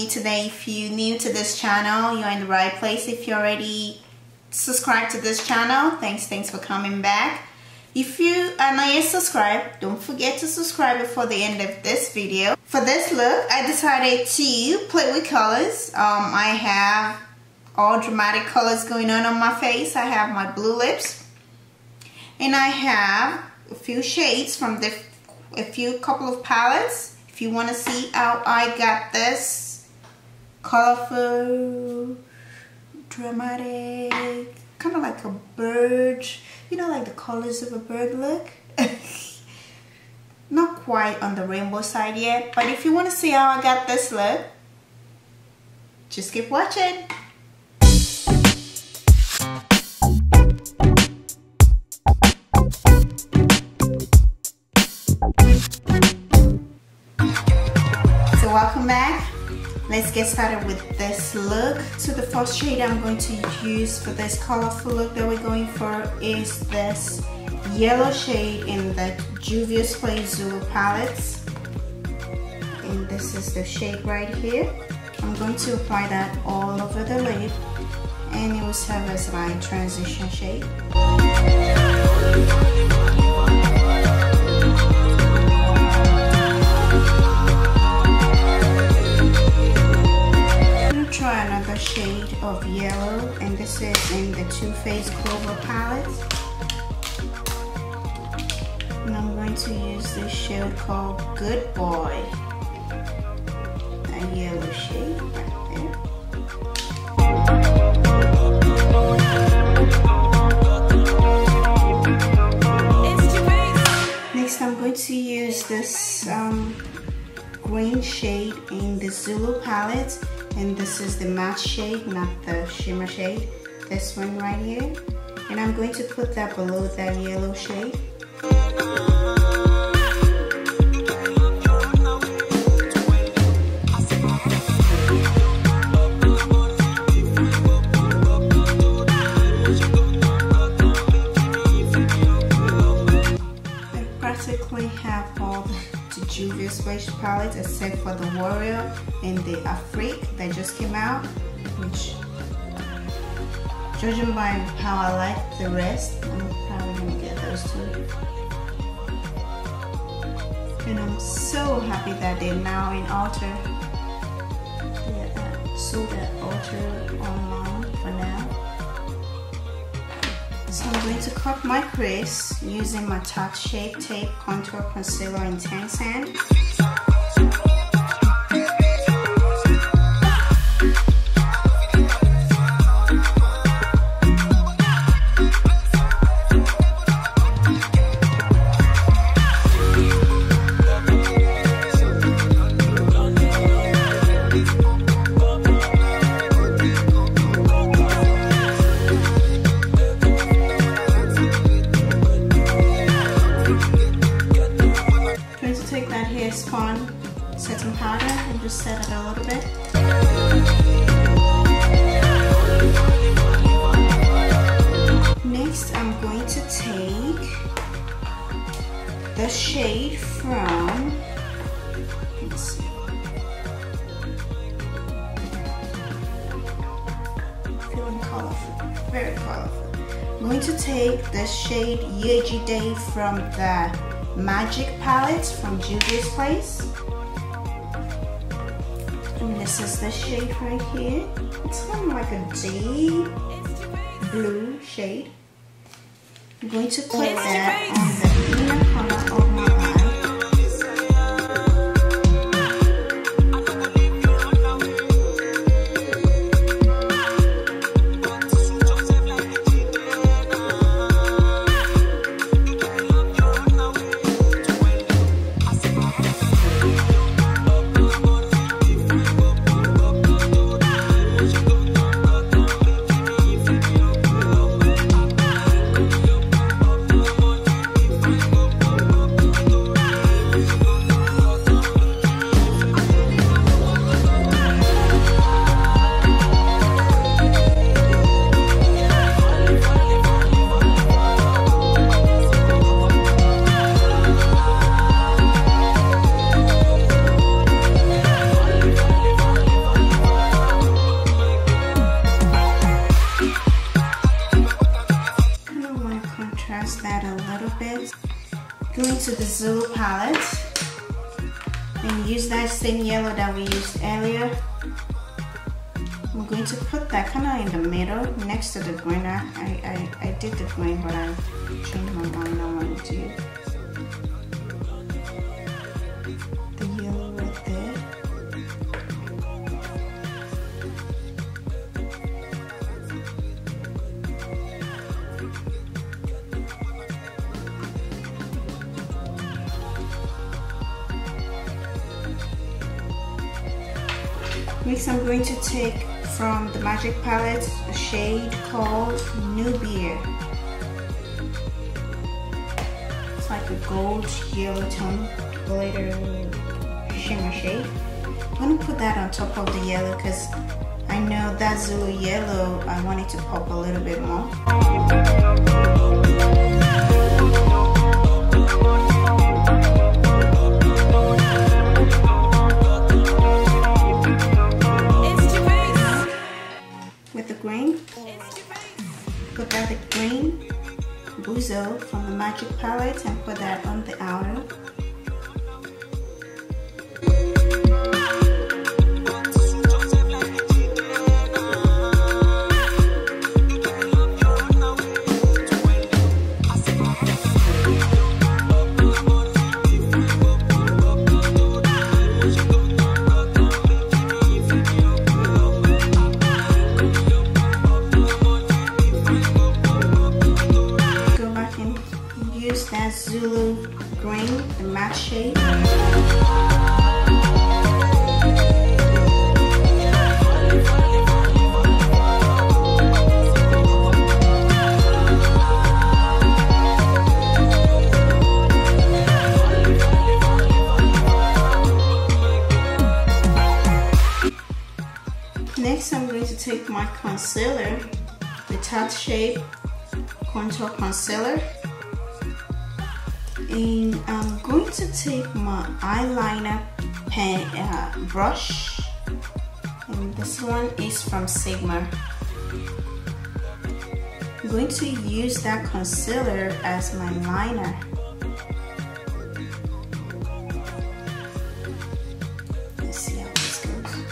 me today. If you're new to this channel, you're in the right place. If you already subscribed to this channel, thanks for coming back. If you are not yet subscribed, don't forget to subscribe before the end of this video. For this look, I decided to play with colors. I have all dramatic colors going on my face. I have my blue lips, and I have a few shades from a couple of palettes. If you want to see how I got this colorful, dramatic, kind of like a bird, you know, like the colors of a bird look. Not quite on the rainbow side yet, but if you want to see how I got this look, just keep watching. So welcome back. Let's get started with this look. So the first shade I'm going to use for this colorful look that we're going for is this yellow shade in the Juvia Zulu palettes. And this is the shade right here. I'm going to apply that all over the lid, and it will serve as my transition shade. Try another shade of yellow, and this is in the Too Faced Clover palette, and I'm going to use this shade called Good Boy, a yellow shade right there. Next I'm going to use this green shade in the Zulu palette. And this is the matte shade, not the shimmer shade. This one right here. And I'm going to put that below that yellow shade. I practically have all the Juvia Space palettes except for the Warrior and the Afrique that just came out, which, judging by how I like the rest, I'm probably gonna get those two. And I'm so happy that they're now in Ulta. Yeah, sold at Ulta online for now. So I'm going to cut my crease using my Touch Shape Tape Contour Concealer in Tan Sand. Setting powder and just set it a little bit. Next, I'm going to take the shade from, let's see, feeling colorful, very colorful. I'm going to take the shade Yejide from the Magic palette from Juvia's Place. And this is the shade right here. It's kind of like a deep blue shade. I'm going to put that on the inner corner of my eye. Go into the Zulu palette and use that same yellow that we used earlier. I'm going to put that kind of in the middle next to the green. I did the green, but I changed my mind. I wanted to use the yellow right there. Next, I'm going to take from the Magic Palette a shade called Nubian. It's like a gold yellow tone glitter shimmer shade. I'm going to put that on top of the yellow because I know that Zulu yellow, I want it to pop a little bit more. Put that the green Buzo from the Magic Palette and put that on the outer. That Zulu green, the matte shade. Next, I'm going to take my concealer, the Tarte Shape Contour Concealer. And I'm going to take my eyeliner pen brush, and this one is from Sigma. I'm going to use that concealer as my liner. Let's see how this goes.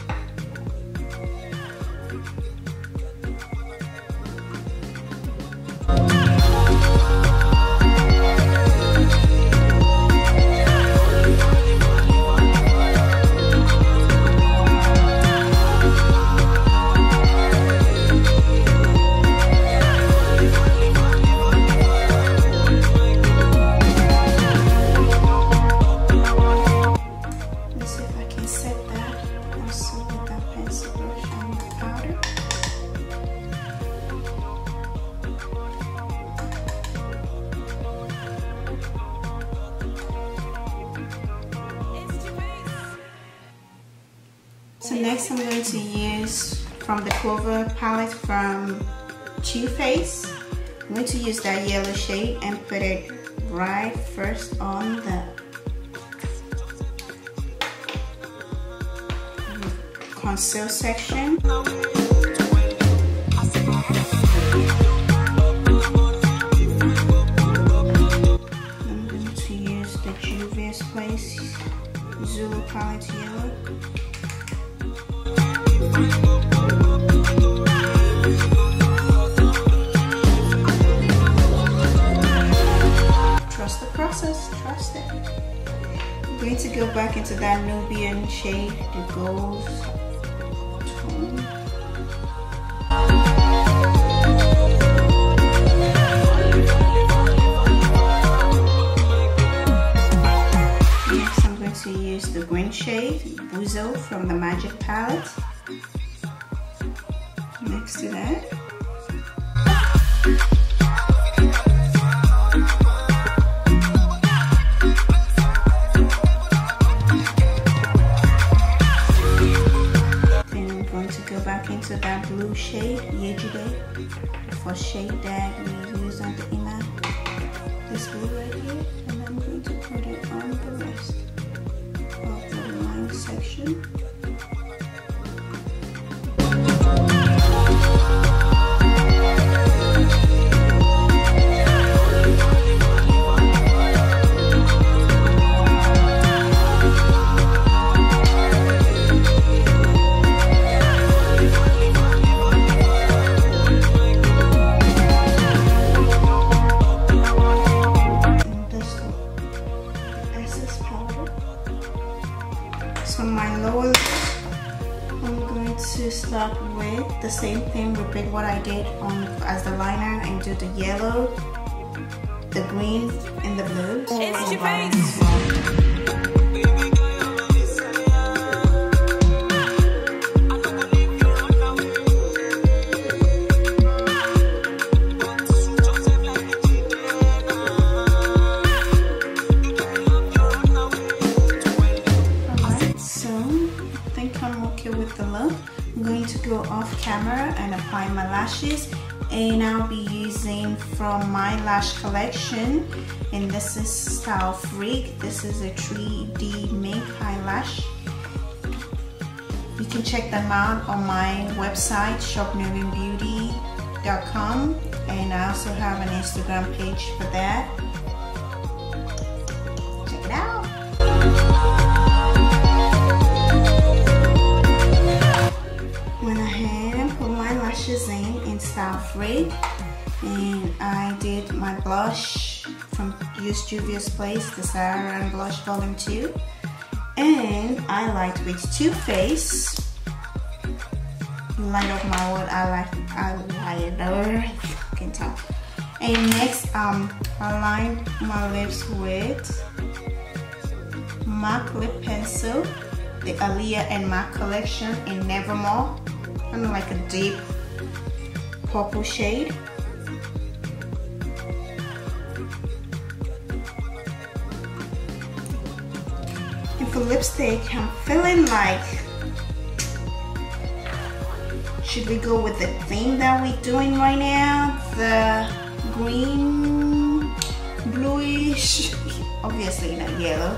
So next I'm going to use from the Clover palette from Too Faced. I'm going to use that yellow shade and put it right first on the conceal section. I'm going to use the Juvia's Place Zulu palette yellow. Trust the process, trust it. I'm going to go back into that Nubian shade, the gold tone. Next I'm going to use the green shade, Buzo from the Magic Palette. Next to that, then I'm going to go back into that blue shade, Yejide, for shade that we use on the inner, this blue right here, and I'm going to put it on the rest of the line section. repeat what I did on as the liner and do the yellow, the green, and the blue. It's your face. I'm going to go off camera and apply my lashes, and I'll be using from my lash collection, and this is Style Freak. This is a 3D mink eyelash. You can check them out on my website shopnubianbeauty.com, and I also have an Instagram page for that. Check it out. Went ahead and put my lashes in Style Freak, and I did my blush from Juvia's Place, the Saharan blush volume 2, and I light with Too Faced. Light up my wood eyeliner, I can tell. And next, I line my lips with MAC lip pencil, the Aaliyah and Mac collection in Nevermore. Kind of like a deep purple shade. And for lipstick, I'm feeling like, should we go with the theme that we're doing right now? The green, bluish, obviously not yellow.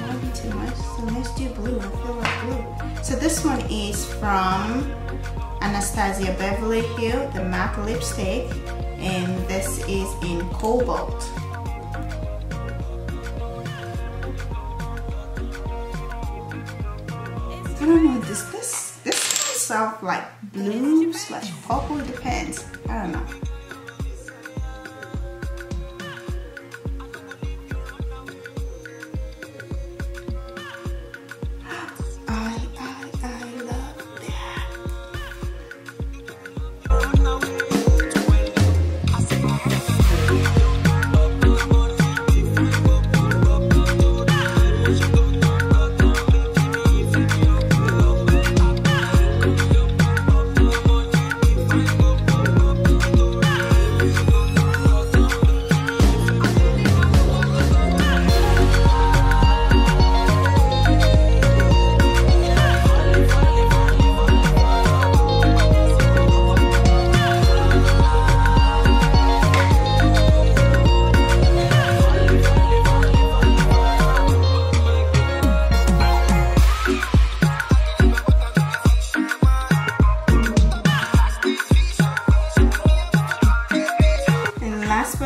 Might be too much, so let's do blue. I feel like blue. So this one is from Anastasia Beverly Hill, the MAC lipstick, and this is in Cobalt. I don't know, this smells of like blue / purple, it depends. I don't know.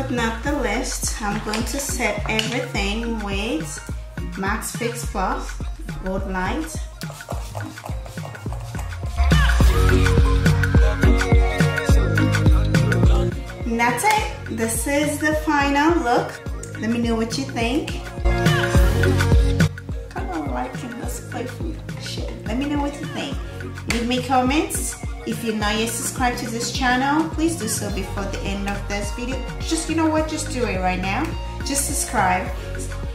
Not the least, I'm going to set everything with Max Fix Plus Goldlite. And that's it. This is the final look. Let me know what you think. Kind of liking this playful shit. Let me know what you think. Leave me comments. If you're not yet subscribed to this channel, please do so before the end of this video. Just, you know what, just do it right now. Just subscribe.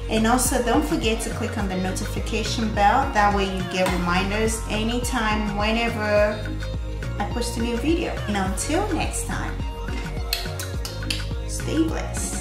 And also don't forget to click on the notification bell. That way you get reminders anytime, whenever I post a new video. And until next time, stay blessed.